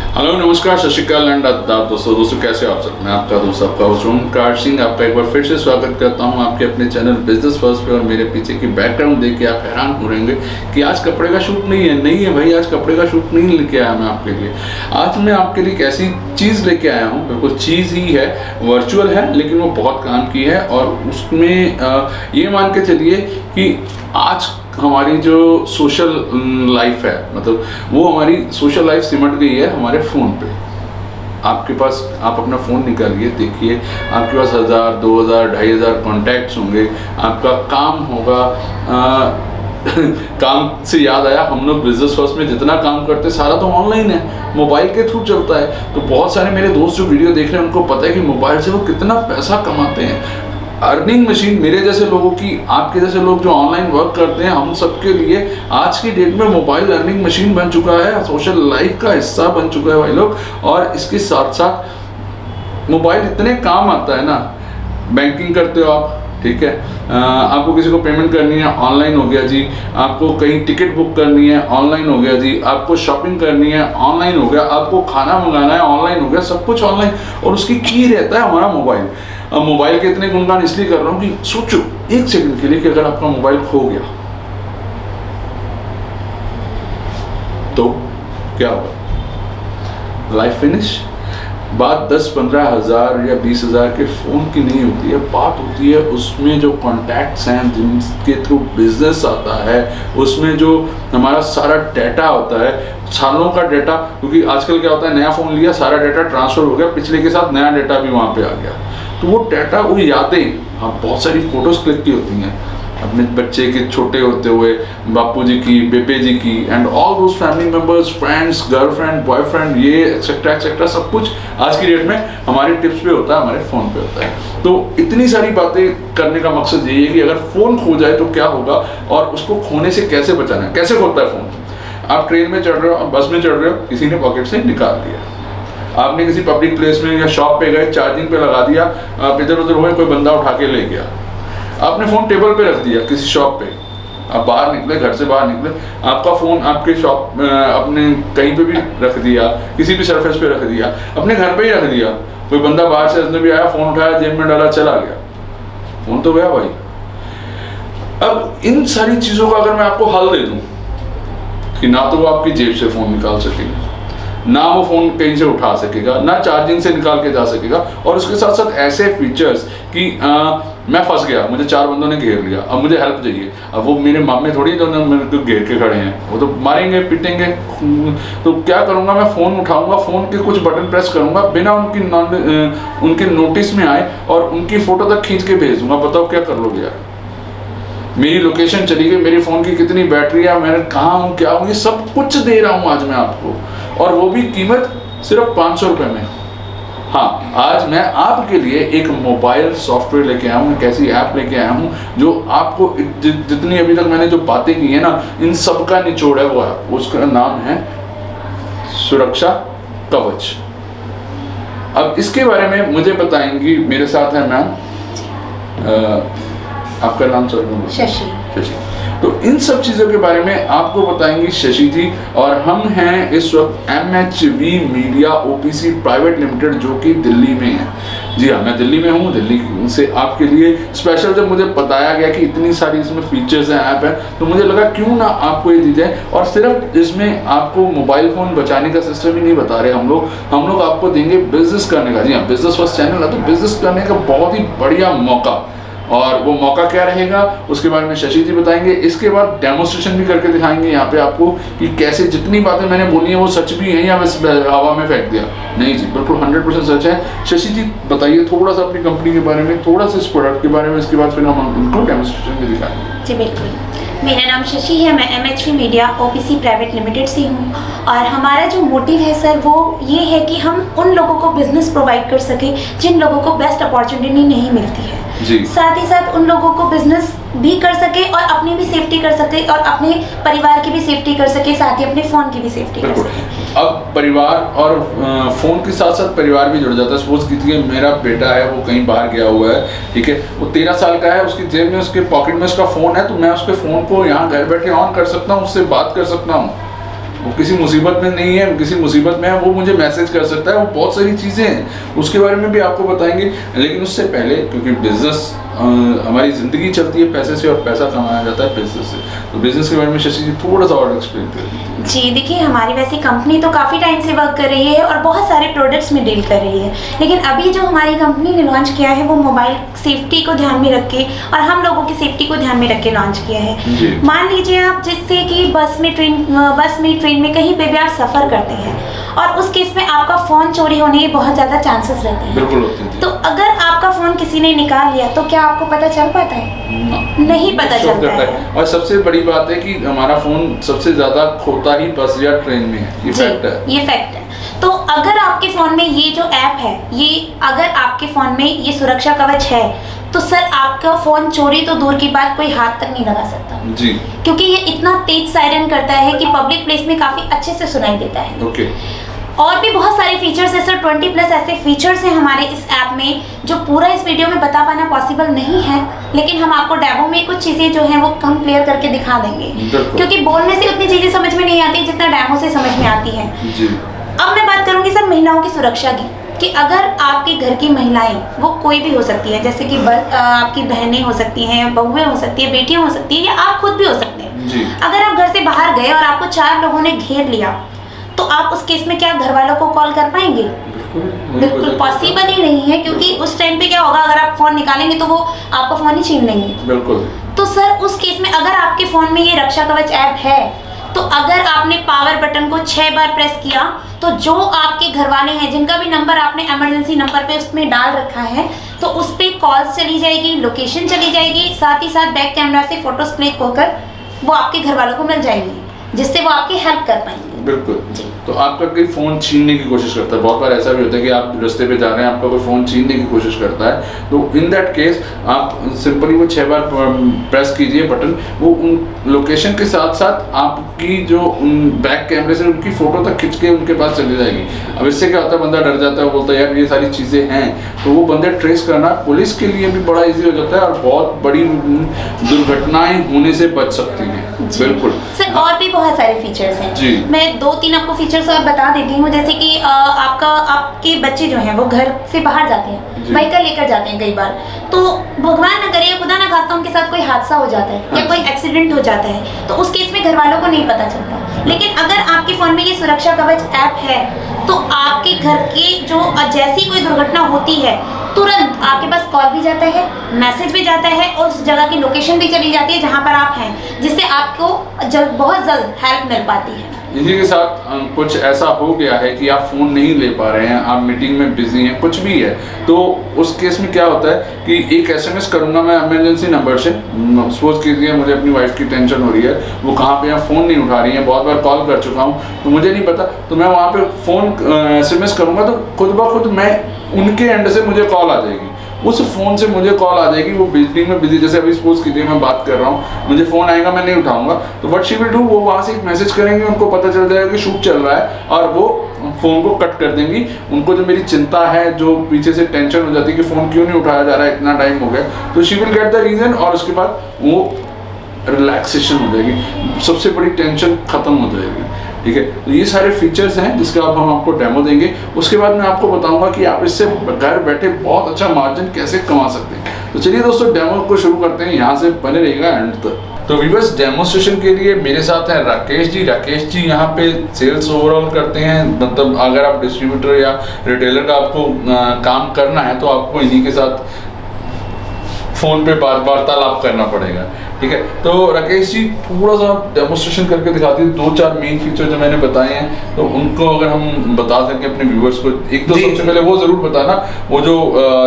Hello नमस्कार सत श्रीकाल and आदाब दोस्तों कैसे हो आप सब। मैं आपका दोस्त आपका ओमकार सिंह आपका एक बार फिर से स्वागत करता हूं आपके अपने चैनल बिजनेस फर्स्ट पे। और मेरे पीछे की बैकग्राउंड देख के आप हैरान हो रहेंगे कि आज कपड़े का शूट नहीं है भाई, आज कपड़े का शूट नहीं लेके आया मैं आपके लिए। आज मैं आपके लिए एक ऐसी चीज़ लेके आया हूँ, बिल्कुल चीज़ ही है, वर्चुअल है लेकिन वो बहुत काम की है। और उसमें ये मान के चलिए कि आज हमारी जो सोशल लाइफ है, मतलब वो हमारी सोशल लाइफ सिमट गई है हमारे फ़ोन पे। आपके पास आप अपना फ़ोन निकालिए, देखिए आपके पास 1000, 2000, 2500 कॉन्टैक्ट्स होंगे, आपका काम होगा। काम से याद आया, हम लोग बिजनेस फर्स्ट में जितना काम करते सारा तो ऑनलाइन है, मोबाइल के थ्रू चलता है। तो बहुत सारे मेरे दोस्त जो वीडियो देख रहे हैं उनको पता है कि मोबाइल से वो कितना पैसा कमाते हैं। अर्निंग मशीन मेरे जैसे लोगों की, आपके जैसे लोग जो ऑनलाइन वर्क करते हैं, हम सबके लिए आज की डेट में मोबाइल अर्निंग मशीन बन चुका है, सोशल लाइफ का हिस्सा बन चुका है भाई लोग। और इसके साथ साथ मोबाइल इतने काम आता है ना, बैंकिंग करते हो आप, ठीक है, आपको किसी को पेमेंट करनी है ऑनलाइन हो गया जी, आपको कहीं टिकट बुक करनी है ऑनलाइन हो गया जी, आपको शॉपिंग करनी है ऑनलाइन हो गया, आपको खाना मंगाना है ऑनलाइन हो गया, सब कुछ ऑनलाइन। और उसकी की रहता है हमारा मोबाइल। अब मोबाइल के इतने गुणगान इसलिए कर रहा हूँ कि सोचो एक सेकंड के लिए कि अगर आपका मोबाइल खो गया तो क्या होगा? Life finish. बात 10-15 हज़ार या 20,000 के फ़ोन की नहीं होती है, बात होती है उसमें जो कॉन्टैक्ट्स हैं जिनके थ्रू बिजनेस आता है, उसमें जो हमारा सारा डाटा होता है, सालों का डाटा। क्योंकि आजकल क्या होता है, नया फ़ोन लिया, सारा डाटा ट्रांसफ़र हो गया, पिछले के साथ नया डाटा भी वहाँ पे आ गया। तो वो डाटा, वो यादें, हाँ, बहुत सारी फ़ोटोज़ क्लिक की होती हैं अपने बच्चे के छोटे होते हुए, बापू जी की, बेबे जी की, and all those family members, friends, girlfriend, boyfriend, ये एक्सेट्रा एक्सेट्रा सब कुछ आज की डेट में हमारे टिप्स पे होता है, हमारे फ़ोन पे होता है। तो इतनी सारी बातें करने का मकसद यही है कि अगर फ़ोन खो जाए तो क्या होगा और उसको खोने से कैसे बचाना है। कैसे खोता है फ़ोन? आप ट्रेन में चढ़ रहे हो, बस में चढ़ रहे हो, किसी ने पॉकेट से निकाल दिया, आपने किसी पब्लिक प्लेस में या शॉप पे गए, चार्जिंग पे लगा दिया, आप इधर उधर हुए, कोई बंदा उठा के ले गया, आपने फ़ोन टेबल पे रख दिया किसी शॉप पे, आप बाहर निकले, घर से बाहर निकले, आपका फ़ोन आपके शॉप अपने कहीं पे भी रख दिया, किसी भी सरफेस पे रख दिया, अपने घर पे ही रख दिया, कोई बंदा बाहर से अजनबी आया, फ़ोन उठाया, जेब में डाला, चला गया, फ़ोन तो गया भाई। अब इन सारी चीज़ों का अगर मैं आपको हल दे दूँ कि ना तो वो आपकी जेब से फ़ोन निकाल सकेगा, ना वो फ़ोन कहीं से उठा सकेगा, ना चार्जिंग से निकाल के जा सकेगा, और उसके साथ साथ ऐसे फीचर्स कि मैं फंस गया, मुझे 4 बंदों ने घेर लिया, अब मुझे हेल्प चाहिए, अब वो मेरे मामे थोड़ी जो मेरे को घेर के खड़े हैं, वो तो मारेंगे पीटेंगे, तो क्या करूँगा मैं? फ़ोन उठाऊँगा, फ़ोन के कुछ बटन प्रेस करूँगा, बिना उनके नोटिस में आए, और उनकी फ़ोटो तक खींच के भेज दूँगा। बताओ क्या कर लोगे यार? मेरी लोकेशन चली गई, मेरी फ़ोन की कितनी बैटरी है, मैंने कहाँ हूँ, क्या हूँ, ये सब कुछ दे रहा हूँ आज मैं आपको, और वो भी कीमत सिर्फ 500 रुपये में। हाँ, आज मैं आपके लिए एक मोबाइल सॉफ्टवेयर लेके आया हूँ, एक ऐसी ऐप लेके आया हूँ जो आपको जितनी अभी तक मैंने जो बातें की है ना, इन सब का निचोड़ है वो ऐप। उसका नाम है सुरक्षा कवच। अब इसके बारे में मुझे बताएंगी, मेरे साथ है मैम, आपका नाम सर? शशि। तो इन सब चीज़ों के बारे में आपको बताएंगी शशि जी, और हम हैं इस वक्त MHV media OPC private limited, जो कि दिल्ली में है। जी हाँ, मैं दिल्ली में हूँ। दिल्ली से आपके लिए स्पेशल जब मुझे बताया गया कि इतनी सारी इसमें फीचर्स हैं, ऐप है, तो मुझे लगा क्यों ना आपको ये दी जाए। और सिर्फ इसमें आपको मोबाइल फ़ोन बचाने का सिस्टम ही नहीं बता रहे हम लोग आपको देंगे बिजनेस करने का। जी हाँ, बिजनेस फर्स्ट चैनल है, तो बिजनेस करने का बहुत ही बढ़िया मौका। और वो मौका क्या रहेगा उसके बारे में शशि जी बताएंगे। इसके बाद डेमोन्स्ट्रेशन भी करके दिखाएंगे यहाँ पे आपको कि कैसे जितनी बातें मैंने बोली हैं वो सच भी हैं या बस हवा में फेंक दिया। नहीं जी, बिल्कुल 100% सच है। शशि जी बताइए थोड़ा सा अपनी कंपनी के बारे में, थोड़ा सा इस प्रोडक्ट के बारे में, इसके बाद फिर हम उनको डेमोन्स्ट्रेशन भी दिखाएंगे। जी बिल्कुल, मेरा नाम शशि है, मैं MHV media OPC private limited से हूँ। और हमारा जो मोटिव है सर वो ये है कि हम उन लोगों को बिजनेस प्रोवाइड कर सके जिन लोगों को बेस्ट अपॉर्चुनिटी नहीं मिलती है जी। साथ ही साथ उन लोगों को बिजनेस भी कर सके और अपनी भी सेफ्टी कर सके और अपने परिवार की भी सेफ्टी कर सके, साथ ही अपने फ़ोन की भी सेफ्टी कर सके। अब परिवार और फ़ोन के साथ साथ परिवार भी जुड़ जाता है। सपोज कीजिए मेरा बेटा है, वो कहीं बाहर गया हुआ है, ठीक है, वो 13 साल का है, उसकी जेब में, उसके पॉकेट में उसका फ़ोन है, तो मैं उसके फ़ोन को यहाँ घर बैठे ऑन कर सकता हूँ, उससे बात कर सकता हूँ। वो किसी मुसीबत में नहीं है, किसी मुसीबत में है, वो मुझे मैसेज कर सकता है। वो बहुत सारी चीज़ें हैं, उसके बारे में भी आपको बताएंगे। लेकिन उससे पहले, क्योंकि बिजनेस हमारी ज़िंदगी चलती है पैसे से और पैसा कमाया जाता है बिजनेस से, तो बिजनेस के बारे में शशि जी थोड़ा सा और एक्सप्लेन कर दीजिए। जी देखिए, हमारी वैसे कंपनी तो काफ़ी टाइम से वर्क कर रही है और बहुत सारे प्रोडक्ट्स में डील कर रही है, लेकिन अभी जो हमारी कंपनी ने लॉन्च किया है वो मोबाइल सेफ्टी को ध्यान में रख के और हम लोगों की सेफ्टी को ध्यान में रख के लॉन्च किया है। मान लीजिए आप, जिससे कि बस में ट्रेन में कहीं पे भी आप सफ़र करते हैं और उस केस में आपका फ़ोन चोरी होने के बहुत ज़्यादा चांसेस रहते हैं। बिल्कुल होते हैं। तो अगर आपका फ़ोन किसी ने निकाल लिया तो क्या आपको पता चल पाता है? नहीं पता चलता है। और सबसे बड़ी बात है कि हमारा फ़ोन सबसे ज़्यादा खोता ही बस या ट्रेन में है, ये फैक्ट है। ये फैक्ट है। तो अगर आपके फ़ोन में ये जो ऐप है, ये अगर आपके फ़ोन में ये सुरक्षा कवच है, तो सर आपका फ़ोन चोरी तो दूर की बात, कोई हाथ तक नहीं लगा सकता जी, क्योंकि ये इतना तेज सायरन करता है कि पब्लिक प्लेस में काफ़ी अच्छे से सुनाई देता है। ओके। और भी बहुत सारे फीचर्स है सर, 20+ ऐसे फीचर्स हैं हमारे इस ऐप में जो पूरा इस वीडियो में बता पाना पॉसिबल नहीं है, लेकिन हम आपको डेमो में कुछ चीज़ें जो हैं वो कम क्लियर करके दिखा देंगे, क्योंकि बोलने से उतनी चीज़ें समझ में नहीं आती जितना डेमो से समझ में आती है। जी। अब मैं बात करूंगी सर महिलाओं की सुरक्षा की, कि अगर आपके घर की महिलाएं, वो कोई भी हो सकती है, जैसे कि आपकी बहनें हो सकती हैं, बहुएं हो सकती है, बेटियां हो सकती हैं, या आप खुद भी हो सकते हैं जी। अगर आप घर से बाहर गए और आपको 4 लोगों ने घेर लिया, तो आप उस केस में क्या घर वालों को कॉल कर पाएंगे? बिल्कुल पॉसिबल ही नहीं है, क्योंकि उस टाइम पे क्या होगा, अगर आप फोन निकालेंगे तो वो आपका फोन ही छीन लेंगे। बिल्कुल। तो सर उस केस में अगर आपके फोन में ये रक्षा कवच ऐप है, तो अगर आपने पावर बटन को 6 बार प्रेस किया, तो जो आपके घर वाले हैं जिनका भी नंबर आपने इमरजेंसी नंबर पे उसमें डाल रखा है, तो उस पर कॉल्स चली जाएगी, लोकेशन चली जाएगी, साथ ही साथ बैक कैमरा से फोटोज क्लिक होकर वो आपके घर वालों को मिल जाएंगी, जिससे वो आपकी हेल्प कर पाएंगे। बिल्कुल। तो आपका कोई फ़ोन छीनने की कोशिश करता है, बहुत बार ऐसा भी होता है कि आप रास्ते पे जा रहे हैं, आपका कोई फ़ोन छीनने की कोशिश करता है, तो इन दैट केस आप सिंपली वो 6 बार प्रेस कीजिए बटन, वो उन लोकेशन के साथ साथ आपकी जो उन बैक कैमरे से उनकी फ़ोटो तक खिंच के उनके पास चली जाएगी। अब इससे क्या होता है, बंदा डर जाता है, बोलता है यार ये सारी चीज़ें हैं, तो वो बंदे ट्रेस करना पुलिस के लिए भी बड़ा ईजी हो जाता है और बहुत बड़ी दुर्घटनाएं होने से बच सकती हैं। बिल्कुल सर, और भी बहुत सारे फीचर्स हैं जी। मैं 2-3 आपको फीचर्स और बता देती हूँ, जैसे कि आपके बच्चे जो हैं वो घर से बाहर जाते हैं, व्हीकल लेकर जाते हैं कई बार, तो भगवान न करे, खुदा ना खास्ता उनके साथ कोई हादसा हो जाता है या कोई एक्सीडेंट हो जाता है, तो उस केस में घर वालों को नहीं पता चलता। लेकिन अगर आपके फ़ोन में ये सुरक्षा कवच ऐप है, तो आपके घर के जो जैसी कोई दुर्घटना होती है, तुरंत आपके पास कॉल भी जाता है, मैसेज भी जाता है और उस जगह की लोकेशन भी चली जाती है जहाँ पर आप हैं, जिससे आपको बहुत जल्द हेल्प मिल पाती है। इसी के साथ कुछ ऐसा हो गया है कि आप फ़ोन नहीं ले पा रहे हैं, आप मीटिंग में बिजी हैं, कुछ भी है, तो उस केस में क्या होता है कि एक SMS करूंगा मैं इमरजेंसी नंबर से, सपोज कीजिए मुझे अपनी वाइफ की टेंशन हो रही है, वो कहाँ पे है, फ़ोन नहीं उठा रही है, बहुत बार कॉल कर चुका हूँ, तो मुझे नहीं पता, तो मैं वहाँ पे फ़ोन SMS करूँगा तो खुद ब खुद मैं उनके एंड से मुझे कॉल आ जाएगी, उस फ़ोन से मुझे कॉल आ जाएगी, वो मीटिंग में बिजी, जैसे अभी सपोज कीजिए मैं बात कर रहा हूँ, मुझे फ़ोन आएगा, मैं नहीं उठाऊंगा, तो व्हाट शी विल डू, वो वहाँ से एक मैसेज करेंगे, उनको पता चल जाएगा कि शूट चल रहा है और वो फ़ोन को कट कर देंगी। उनको जो मेरी चिंता है, जो पीछे से टेंशन हो जाती है कि फ़ोन क्यों नहीं उठाया जा रहा है, इतना टाइम हो गया, तो she will get the reason और उसके बाद वो रिलैक्सेशन हो जाएगी, सबसे बड़ी टेंशन ख़त्म हो जाएगी। ठीक है, तो ये सारे फीचर्स हैं जिसका अब हम आपको डेमो देंगे, उसके बाद मैं आपको बताऊंगा कि आप इससे घर बैठे बहुत अच्छा मार्जिन कैसे कमा सकते हैं। तो चलिए दोस्तों, डेमो को शुरू करते हैं, यहाँ से बने रहेगा एंड तक। तो व्यूअर्स, डेमोस्ट्रेशन के लिए मेरे साथ हैं राकेश जी। राकेश जी यहाँ पे सेल्स ओवरऑल करते हैं, मतलब अगर आप डिस्ट्रीब्यूटर या रिटेलर का आपको काम करना है तो आपको इन्हीं के साथ फ़ोन पे वार्तालाप करना पड़ेगा। ठीक है, तो राकेश जी थोड़ा सा डेमोस्ट्रेशन करके दिखाते हैं 2-4 मेन फीचर जो मैंने बताए हैं, तो उनको अगर हम बता सकें अपने व्यूअर्स को, एक तो सबसे पहले वो जरूर बताना, वो जो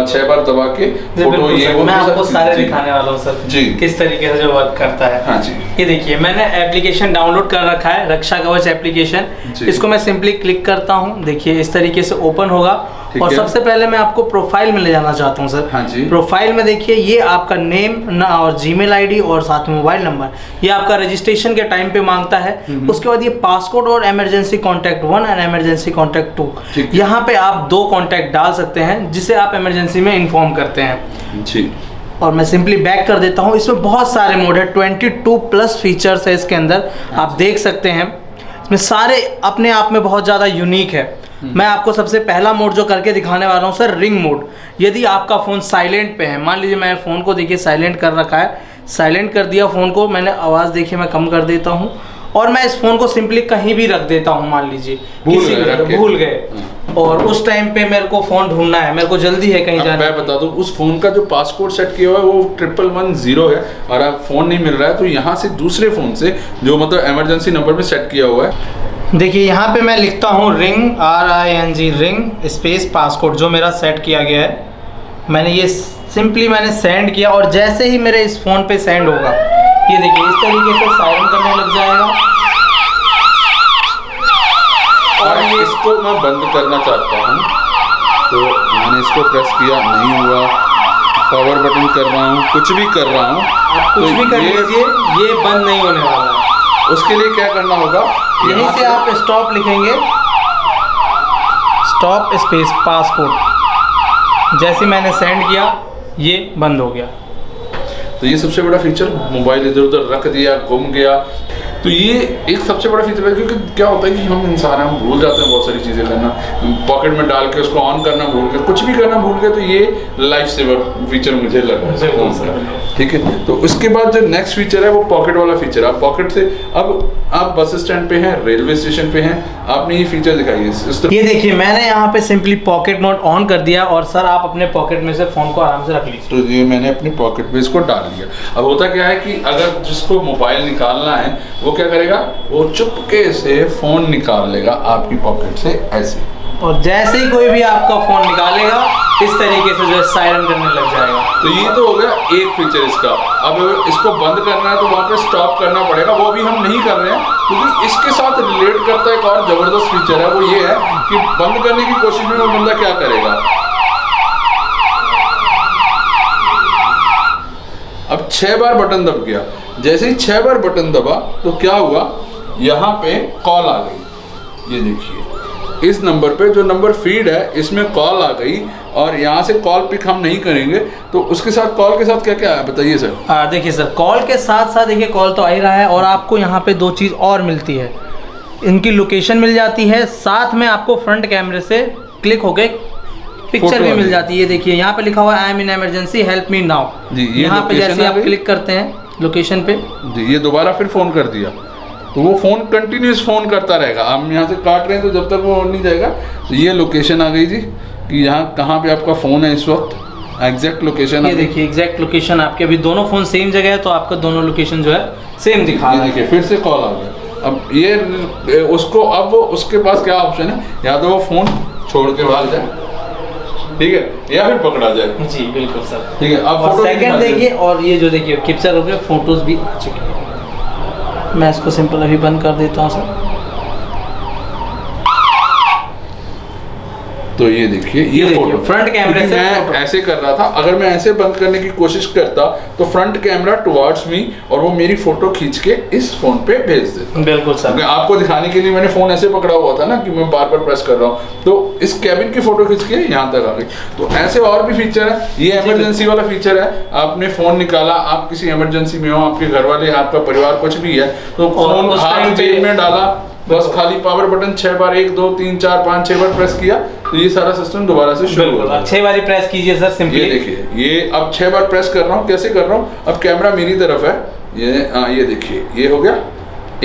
6 बार दबा के फोटो, ये वो मैं आपको सारे दिखाने वाला हूँ सर जी, किस तरीके से जो वर्क करता है। हाँ जी, ये देखिए मैंने एप्लीकेशन डाउनलोड कर रखा है, रक्षा कवच एप्लीकेशन। इसको मैं सिंपली क्लिक करता हूँ, देखिए इस तरीके से ओपन होगा। और सबसे पहले मैं आपको प्रोफाइल में ले जाना चाहता हूँ सर। हाँ जी। प्रोफाइल में देखिए ये आपका नेम और जीमेल आईडी और साथ में मोबाइल नंबर, ये आपका रजिस्ट्रेशन के टाइम पे मांगता है। उसके बाद ये पासकोड और इमरजेंसी कॉन्टैक्ट 1 और इमरजेंसी कॉन्टैक्ट 2, यहाँ पे आप 2 कॉन्टैक्ट डाल सकते हैं जिसे आप इमरजेंसी में इन्फॉर्म करते हैं जी। और मैं सिंपली बैक कर देता हूँ। इसमें बहुत सारे मोड है, 22+ फीचर्स है इसके अंदर, आप देख सकते हैं। में सारे अपने आप में बहुत ज़्यादा यूनिक है। मैं आपको सबसे पहला मोड जो करके दिखाने वाला हूँ सर, रिंग मोड। यदि आपका फ़ोन साइलेंट पे है, मान लीजिए मैं फ़ोन को देखिए साइलेंट कर रखा है, साइलेंट कर दिया फ़ोन को मैंने, आवाज़ देखिए मैं कम कर देता हूँ और मैं इस फ़ोन को सिंपली कहीं भी रख देता हूँ, मान लीजिए भूल गए और उस टाइम पे मेरे को फ़ोन ढूंढना है, मेरे को जल्दी है कहीं जाना। मैं बता दूं, उस फ़ोन का जो पासकोड सेट किया हुआ है वो 1110 है और आप फ़ोन नहीं मिल रहा है तो यहाँ से दूसरे फ़ोन से जो मतलब इमरजेंसी नंबर पे सेट किया हुआ है, देखिए यहाँ पे मैं लिखता हूँ ring RING ring space passcode जो मेरा सेट किया गया है। मैंने ये सिंपली मैंने सेंड किया और जैसे ही मेरे इस फ़ोन पे सेंड होगा, ये देखिए इस तरीके से सायरन करने लग जाएगा। और इसको मैं बंद करना चाहता हूँ तो मैंने इसको प्रेस किया, नहीं हुआ, पावर बटन कर रहा हूँ, कुछ भी कर रहा हूँ, आप कुछ भी कर लीजिए, ये बंद नहीं होने वाला है। उसके लिए क्या करना होगा, यहीं से आप स्टॉप लिखेंगे, स्टॉप स्पेस पासकोड। जैसे मैंने सेंड किया ये बंद हो गया। तो ये सबसे बड़ा फीचर, मोबाइल इधर उधर रख दिया, गुम गया, तो ये एक सबसे बड़ा फीचर है। क्योंकि क्या होता है कि हम इंसान हैं, हम भूल जाते हैं बहुत सारी चीज़ें करना, पॉकेट में डाल के उसको ऑन करना भूल गए, कुछ भी करना भूल गए, तो ये लाइफ सेवर फीचर मुझे लगा। ठीक है, तो उसके बाद जो नेक्स्ट फीचर है वो पॉकेट वाला फीचर। आप पॉकेट से, अब आप बस स्टैंड पे हैं, रेलवे स्टेशन पे हैं, आपने ये फीचर दिखाई। ये देखिए मैंने यहाँ पे सिंपली पॉकेट मोड ऑन कर दिया और सर आप अपने पॉकेट में से फ़ोन को आराम से रख लीजिए। तो ये मैंने अपनी पॉकेट में इसको डाल दिया। अब होता क्या है कि अगर जिसको मोबाइल निकालना है वो क्या करेगा, वो चुपके से फ़ोन निकाल लेगा आपकी पॉकेट से ऐसे, और जैसे ही कोई भी आपका फ़ोन निकालेगा इस तरीके से जो है सायरन करने लग जाएगा। तो ये तो हो गया एक फीचर इसका। अब इसको बंद करना है तो वहाँ पे स्टॉप करना पड़ेगा, वो भी हम नहीं कर रहे हैं क्योंकि इसके साथ रिलेट करता एक और ज़बरदस्त फीचर है, वो ये है कि बंद करने की कोशिश में वो बंदा क्या करेगा। अब 6 बार बटन दब गया, जैसे ही 6 बार बटन दबा तो क्या हुआ, यहाँ पे कॉल आ गई। ये देखिए इस नंबर पे जो नंबर फीड है इसमें कॉल आ गई और यहाँ से कॉल पिक हम नहीं करेंगे तो उसके साथ, कॉल के साथ क्या क्या है बताइए सर। देखिए सर, कॉल के साथ साथ देखिए कॉल तो आ ही रहा है और आपको यहाँ पे 2 चीज़ और मिलती है, इनकी लोकेशन मिल जाती है, साथ में आपको फ्रंट कैमरे से क्लिक होके पिक्चर भी मिल जाती है। ये देखिए यहाँ पे लिखा हुआ है I am in emergency help me now. यहाँ पे जैसे आप क्लिक करते हैं लोकेशन पे जी, ये दोबारा फिर फ़ोन कर दिया तो वो फ़ोन कंटिन्यूस फ़ोन करता रहेगा। हम यहाँ से काट रहे हैं तो जब तक वो नहीं जाएगा। तो ये लोकेशन आ गई जी कि यहाँ कहाँ पे आपका फ़ोन है इस वक्त, एग्जैक्ट लोकेशन। ये देखिए एग्जैक्ट लोकेशन आपके, अभी दोनों फ़ोन सेम जगह है तो आपका दोनों लोकेशन जो है सेम दिखा रहा है। देखिए फिर से कॉल आ गया। अब ये उसको, अब वो उसके पास क्या ऑप्शन है, या तो वो फ़ोन छोड़ के भाग जाए, ठीक है, या फिर पकड़ा जाए। जी बिल्कुल सर, ठीक है। अब फोटो सेकंड देखिए, और ये जो देखिए कैप्चर हो गया, फोटोज भी आ चुके हैं। मैं इसको सिंपल अभी बंद कर देता हूँ सर। तो ये देखिए ये फोटो फ्रंट कैमरे से मैं ऐसे कर रहा था, अगर मैं ऐसे बंद करने की कोशिश करता तो फ्रंट कैमरा टुवर्ड्स मी और वो मेरी फोटो खींच के इस फोन पे भेज देता। बिल्कुल सर, आपको दिखाने के लिए मैंने फोन ऐसे पकड़ा हुआ था ना कि मैं बार बार प्रेस कर रहा हूँ, तो इस कैबिन की फोटो खींच के यहाँ तक आ गई। तो ऐसे और भी फीचर है। ये इमरजेंसी वाला फीचर है, आपने फोन निकाला, आप किसी इमरजेंसी में हो, आपके घर वाले, आपका परिवार कुछ भी है, तो फोन हाथ जेब में डाला, बस खाली पावर बटन 6 बार 1 2 3 4 5 6 बार प्रेस किया तो ये सारा सिस्टम दोबारा से शुरू हो गया। 6 बार प्रेस कीजिए सर सिंपली। ये देखिए, ये अब 6 बार प्रेस कर रहा हूँ। कैसे कर रहा हूँ, अब कैमरा मेरी तरफ है, ये देखिए ये हो गया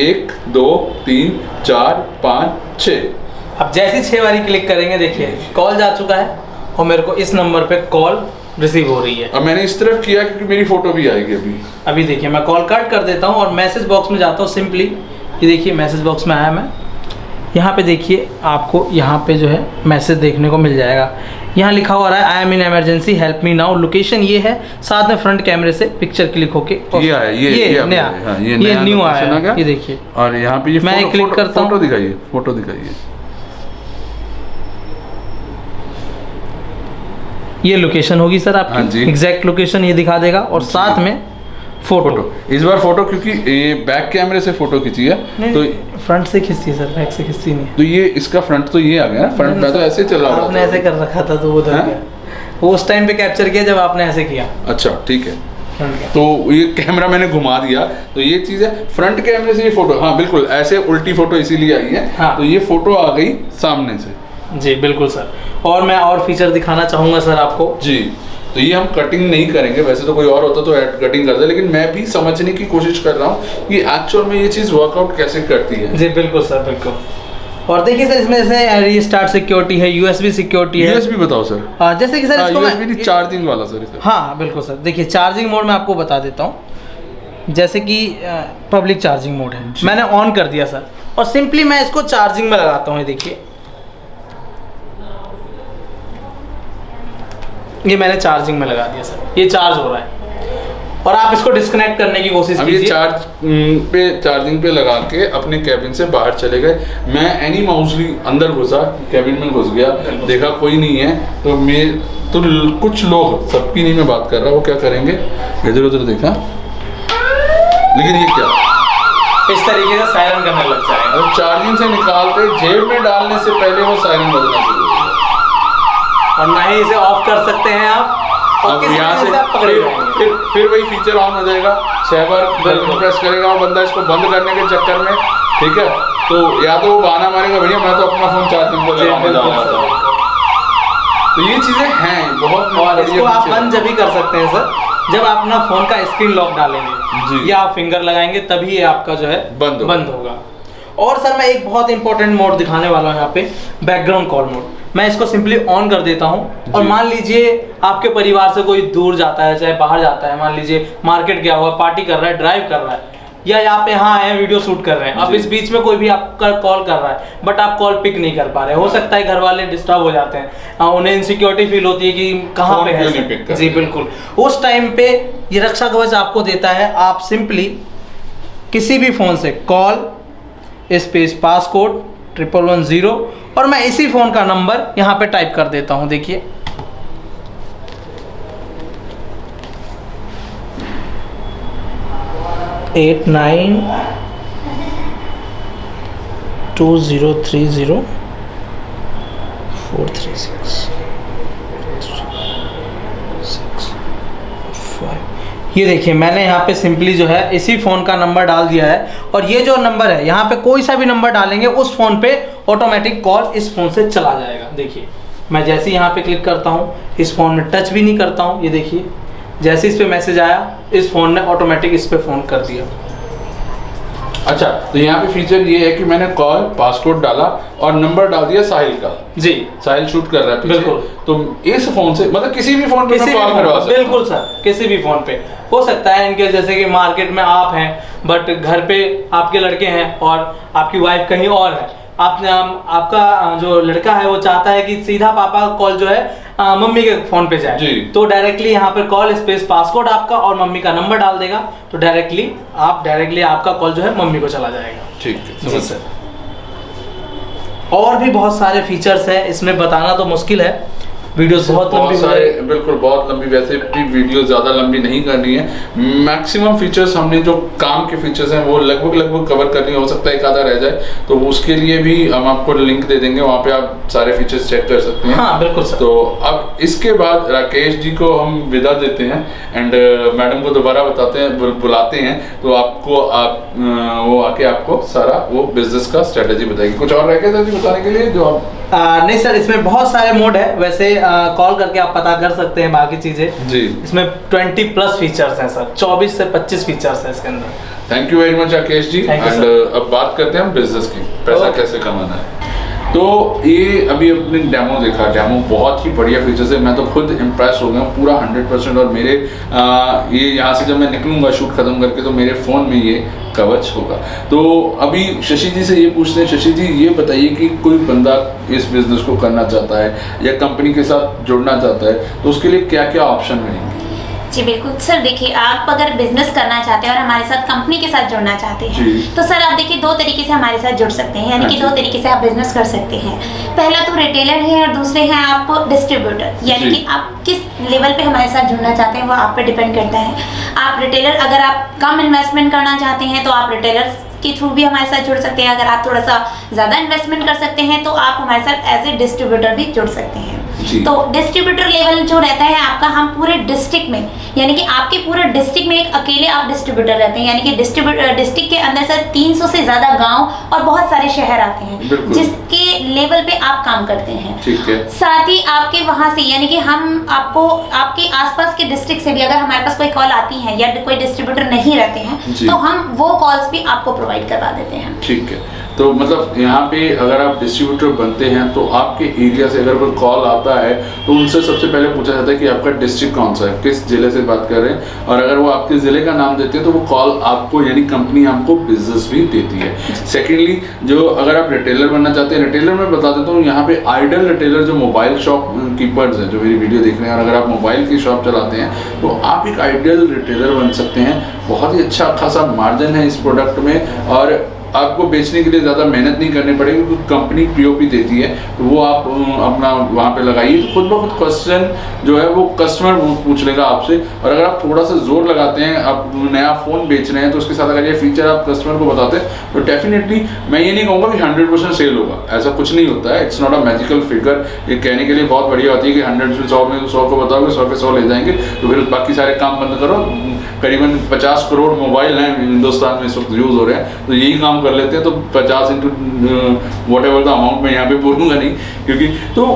1 2 3 4 5 6। अब जैसे 6 बारी क्लिक करेंगे देखिए कॉल जा चुका है और मेरे को इस नंबर पे कॉल रिसीव हो रही है। अब मैंने इस तरफ किया क्योंकि मेरी फोटो भी आएगी अभी देखिए मैं कॉल कट कर देता हूँ और मैसेज बॉक्स में जाता हूँ सिंपली। ये देखिए मैसेज बॉक्स में आया मैं, यहाँ पे देखिए आपको यहाँ पे जो है मैसेज देखने को मिल जाएगा। यहाँ लिखा हुआ है I am in emergency help me now, location ये है, साथ में फ्रंट कैमरे से पिक्चर क्लिक होके ये आया, ये न्यू आया। ये देखिए और यहाँ पे मैं क्लिक करता हूँ, फोटो दिखाइए, फोटो दिखाइए। ये लोकेशन होगी सर आपकी, एग्जैक्ट लोकेशन ये दिखा देगा और साथ में फोटो। इस बार फोटो क्योंकि ये बैक कैमरे से फोटो खींची है तो फ्रंट से खींचती है सर, बैक से खींचती नहीं। तो ये इसका फ्रंट तो ये आ गया ना, फ्रंट में तो ऐसे चल रहा था, आपने ऐसे कर रखा था तो वो उस टाइम पे कैप्चर किया जब आपने ऐसे किया। अच्छा ठीक है, तो ये कैमरा मैंने घुमा दिया, तो ये चीज़ है फ्रंट कैमरे से ये फोटो, हाँ बिल्कुल ऐसे उल्टी फोटो इसीलिए आई है। हाँ। तो ये फोटो आ गई सामने से। जी बिल्कुल सर। और मैं और फीचर दिखाना चाहूँगा सर आपको। जी, तो ये हम कटिंग नहीं करेंगे, वैसे तो कोई और होता तो कटिंग कर दे, लेकिन मैं भी समझने की कोशिश कर रहा हूँ कि एक्चुअल में ये चीज़ वर्कआउट कैसे करती है। जी बिल्कुल सर, बिल्कुल। और देखिए सर, इसमें जैसे रीस्टार्ट सिक्योरिटी है, यूएसबी सिक्योरिटी है। यूएसबी बताओ सर। जैसे कि सर इसको यूएसबी नहीं, चार्जिंग वाला सर। हाँ बिल्कुल सर। देखिए चार्जिंग मोड मैं आपको बता देता हूँ। जैसे कि पब्लिक चार्जिंग मोड है, मैंने ऑन कर दिया सर, और सिंपली मैं इसको चार्जिंग में लगाता हूँ। ये देखिए, ये मैंने चार्जिंग में लगा दिया सर, ये चार्ज हो रहा है। और आप इसको डिस्कनेक्ट करने की कोशिश कीजिए। चार्जिंग पे लगा के अपने कैबिन से बाहर चले गए। मैं एनी माउसली अंदर घुसा, कैबिन में घुस गया, देखा कोई नहीं है, तो कुछ लोग, सबकी नहीं मैं बात कर रहा, वो क्या करेंगे, इधर उधर देखा, लेकिन ये क्या, इस तरीके से सायरन करने लग जाएगा। चार्जिंग से निकालते जेब में डालने से पहले वो सायरन बजना शुरू हो गया। और ना ही इसे ऑफ कर सकते हैं आप, और अब किसी यहाँ से से आप पकड़े जाएंगे। फिर वही फीचर ऑन हो जाएगा, 6 बार प्रेस करेगा और बंदा इसको बंद करने के चक्कर में, ठीक है, तो या तो वो बहाना मारेगा, भैया मैं तो अपना फोन चार्जिंग पर लगाने जा रहा था। तो ये चीजें हैं बहुत, और इसको आप बंद जब भी कर सकते हैं सर, जब आप अपना फोन का स्क्रीन लॉक डालेंगे या आप फिंगर लगाएंगे, तभी ये आपका जो है बंद होगा। और सर मैं एक बहुत इंपॉर्टेंट मोड दिखाने वाला हूँ यहाँ पे, बैकग्राउंड कॉल मोड। मैं इसको सिंपली ऑन कर देता हूँ, और मान लीजिए आपके परिवार से कोई दूर जाता है, चाहे बाहर जाता है, मान लीजिए मार्केट गया हुआ, पार्टी कर रहा है, ड्राइव कर रहा है, या यहाँ पे यहाँ आए वीडियो शूट कर रहे हैं, अब इस बीच में कोई भी आपका कॉल कर रहा है, बट आप कॉल पिक नहीं कर पा रहे, हो सकता है घर वाले डिस्टर्ब हो जाते हैं, उन्हें इनसिक्योरिटी फील होती है कि कहाँ पे है। जी बिल्कुल, उस टाइम पे ये रक्षा कवच आपको देता है। आप सिंपली किसी भी फ़ोन से कॉल स्पेस पासकोड 1110, और मैं इसी फ़ोन का नंबर यहाँ पे टाइप कर देता हूँ। देखिए, एट 9 2030 436 ये देखिए, मैंने यहाँ पे सिंपली जो है इसी फ़ोन का नंबर डाल दिया है, और ये जो नंबर है यहाँ पे कोई सा भी नंबर डालेंगे, उस फ़ोन पे ऑटोमेटिक कॉल इस फ़ोन से चला जाएगा। देखिए, मैं जैसे ही यहाँ पे क्लिक करता हूँ, इस फ़ोन में टच भी नहीं करता हूँ, ये देखिए, जैसे इस पे मैसेज आया, इस फ़ोन ने ऑटोमेटिक इस पे फ़ोन कर दिया। अच्छा, तो यहाँ पे फीचर ये है कि मैंने कॉल पासकोड डाला और नंबर डाल दिया साहिल का। जी, साहिल शूट कर रहा है पीछे। बिल्कुल, तो इस फोन से, मतलब किसी भी फोन पे मैं कॉल करवा सकता हूं। बिल्कुल सर, किसी भी फोन पे हो सकता है। इनके जैसे कि मार्केट में आप हैं, बट घर पे आपके लड़के हैं और आपकी वाइफ कहीं और है, आपका जो लड़का है वो चाहता है कि सीधा पापा का कॉल जो है मम्मी के फोन पे जाए, तो डायरेक्टली यहाँ पर कॉल स्पेस पासकोड आपका और मम्मी का नंबर डाल देगा, तो डायरेक्टली आपका कॉल जो है मम्मी को चला जाएगा। ठीक है जी सर। और भी बहुत सारे फीचर्स हैं, इसमें बताना तो मुश्किल है, वीडियोस बहुत लंबी है। बिल्कुल बहुत लंबी, वैसे भी वीडियो ज़्यादा लंबी नहीं करनी है। मैक्सिमम फीचर्स हमने जो काम के फीचर्स हैं वो लगभग कवर करनी, हो सकता है एक आधा रह जाए, तो उसके लिए भी हम आपको लिंक दे देंगे, वहाँ पे आप सारे फीचर्स चेक कर सकते हैं। हाँ बिल्कुल सर। तो अब इसके बाद राकेश जी को हम विदा देते हैं, एंड मैडम को दोबारा बुलाते हैं, तो आपको वो आके आपको सारा वो बिजनेस का स्ट्रेटेजी बताएगी। कुछ और रह गया सर बताने के लिए जो आप? नहीं सर, इसमें बहुत सारे मोड है, वैसे कॉल करके आप पता कर सकते हैं बाकी चीजें जी। इसमें 20+ फीचर्स हैं सर, 24 से 25 फीचर्स हैं इसके अंदर। Thank you very much Rakesh ji. And अब बात करते हैं हम बिजनेस की, पैसा कैसे कमाना है। तो ये अभी अपने डेमो देखा, डेमो बहुत ही बढ़िया फीचर्स है, मैं तो खुद इम्प्रेस हो गया हूँ पूरा 100%। और मेरे ये यहाँ से जब मैं निकलूँगा शूट खत्म करके, तो मेरे फ़ोन में ये कवच होगा। तो अभी शशि जी से ये पूछते हैं, शशि जी ये बताइए कि कोई बंदा इस बिज़नेस को करना चाहता है या कंपनी के साथ जुड़ना चाहता है, तो उसके लिए क्या क्या ऑप्शन रहेंगे? जी बिल्कुल सर, देखिए आप अगर बिजनेस करना चाहते हैं और हमारे साथ कंपनी के साथ जुड़ना चाहते हैं, तो सर आप देखिए 2 तरीके से हमारे साथ जुड़ सकते हैं, यानी कि 2 तरीके से आप बिजनेस कर सकते हैं। पहला तो रिटेलर है और दूसरे हैं आप डिस्ट्रीब्यूटर, यानी कि आप किस लेवल पे हमारे साथ जुड़ना चाहते हैं वो आप पे डिपेंड करता है। आप रिटेलर, अगर आप कम इन्वेस्टमेंट करना चाहते हैं तो आप रिटेलर के थ्रू भी हमारे साथ जुड़ सकते हैं। अगर आप थोड़ा सा ज़्यादा इन्वेस्टमेंट कर सकते हैं तो आप हमारे साथ एज ए डिस्ट्रीब्यूटर भी जुड़ सकते हैं। तो डिस्ट्रीब्यूटर लेवल जो रहता है आपका, हम पूरे डिस्ट्रिक्ट में, यानी कि आपके पूरे डिस्ट्रिक्ट में एक अकेले आप डिस्ट्रीब्यूटर रहते हैं, यानी कि डिस्ट्रिक्ट के अंदर से 300 से ज़्यादा गांव और बहुत सारे शहर आते हैं जिसके लेवल पे आप काम करते हैं। ठीक है। साथ ही आपके वहां से, यानी कि हम आपको आपके आसपास के डिस्ट्रिक्ट से भी अगर हमारे पास कोई कॉल आती है या कोई डिस्ट्रीब्यूटर नहीं रहते हैं तो हम वो कॉल्स भी आपको प्रोवाइड करवा देते हैं। ठीक है। तो मतलब यहाँ पे अगर आप डिस्ट्रीब्यूटर बनते हैं तो आपके एरिया से अगर कोई कॉल आता है तो उनसे सबसे पहले पूछा जाता है कि आपका डिस्ट्रिक्ट कौन सा है, किस जिले से बात कर रहे हैं, और अगर वो आपके ज़िले का नाम देते हैं तो वो कॉल आपको, यानी कंपनी आपको बिजनेस भी देती है। सेकेंडली, जो अगर आप रिटेलर बनना चाहते हैं, रिटेलर में बता देता हूँ, यहाँ पे आइडल रिटेलर जो मोबाइल शॉप कीपर्स हैं जो मेरी वीडियो देख रहे हैं, और अगर आप मोबाइल की शॉप चलाते हैं तो आप एक आइडल रिटेलर बन सकते हैं। बहुत ही अच्छा खासा मार्जिन है इस प्रोडक्ट में, और आपको बेचने के लिए ज़्यादा मेहनत नहीं करनी पड़ेगी क्योंकि कंपनी पीओपी देती है, तो वो आप अपना वहाँ पे लगाइए तो खुद ब खुद क्वेश्चन जो है वो कस्टमर पूछ लेगा आपसे। और अगर आप थोड़ा सा जोर लगाते हैं, आप नया फ़ोन बेच रहे हैं तो उसके साथ अगर ये फीचर आप कस्टमर को बताते हैं तो डेफिनेटली मैं ये नहीं कहूँगा कि 100% सेल होगा, ऐसा कुछ नहीं होता है। It's not a magical figure. ये कहने के लिए बहुत बढ़िया होती है कि 100 में 100 में 100 को बताओगे 100 के 100 ले जाएंगे, तो फिर बाकी सारे काम बंद करो। करीबन 50 करोड़ मोबाइल हैं हिंदुस्तान में इस वक्त यूज़ हो रहे हैं, तो यही काम कर लेते हैं। तो 50 into what ever the amount मैं यहाँ पे बोलूँगा नहीं, क्योंकि तो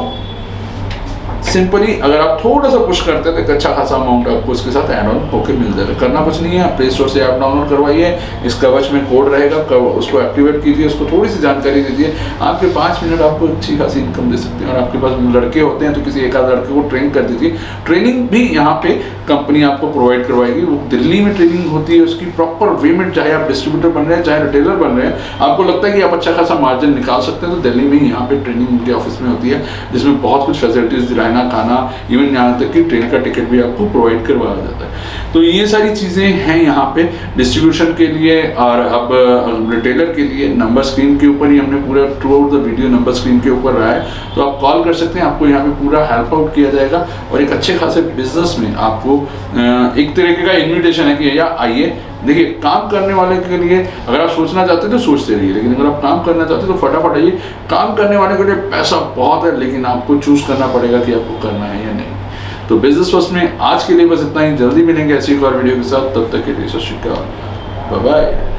सिंपली अगर आप थोड़ा सा पुश करते हैं तो एक अच्छा खासा अमाउंट आपको इसके साथ ऐड ऑन होकर मिल जाएगा। करना कुछ नहीं है, आप प्ले स्टोर से ऐप डाउनलोड करवाइए, इस कवच में कोड रहेगा, उसको एक्टिवेट कीजिए, उसको थोड़ी सी जानकारी दीजिए, आपके 5 मिनट आपको अच्छी खासी इनकम दे सकते हैं। और आपके पास लड़के होते हैं तो किसी एक आध लड़के को ट्रेन कर दीजिए। ट्रेनिंग भी यहाँ पे कंपनी आपको प्रोवाइड करवाएगी। वो दिल्ली में ट्रेनिंग होती है, उसकी प्रॉपर वे में, चाहे आप डिस्ट्रीब्यूटर बन रहे हैं चाहे रिटेलर बन रहे हैं, आपको लगता है कि आप अच्छा खासा मार्जिन निकाल सकते हैं तो दिल्ली में यहाँ पे ट्रेनिंग उनके ऑफिस में होती है, जिसमें बहुत कुछ फैसिलिटीज, रहना खाना, इवन यहाँ तक कि ट्रेन का टिकट भी आपको प्रोवाइड करवाया जाता है। तो ये सारी चीज़ें हैं यहाँ पे डिस्ट्रीब्यूशन के लिए। और अब रिटेलर के लिए नंबर स्क्रीन के ऊपर ही हमने पूरा through out the video number screen के ऊपर रहा है, तो आप कॉल कर सकते हैं, आपको यहाँ पे पूरा हेल्प आउट किया जाएगा। और एक अच्छे खासे बिजनेस में आपको एक तरीके का इन्विटेशन है कि भैया आइए। देखिए, काम करने वाले के लिए अगर आप सोचना चाहते हैं तो सोचते रहिए, लेकिन अगर आप काम करना चाहते हैं तो फटाफट आइए। काम करने वाले के लिए पैसा बहुत है, लेकिन आपको चूज करना पड़ेगा कि आपको करना है या नहीं। तो बिजनेस फर्स्ट में आज के लिए बस इतना ही। जल्दी मिलेंगे ऐसी एक और वीडियो के साथ, तब तक के लिए सत श्री अकाल, बाय बाय।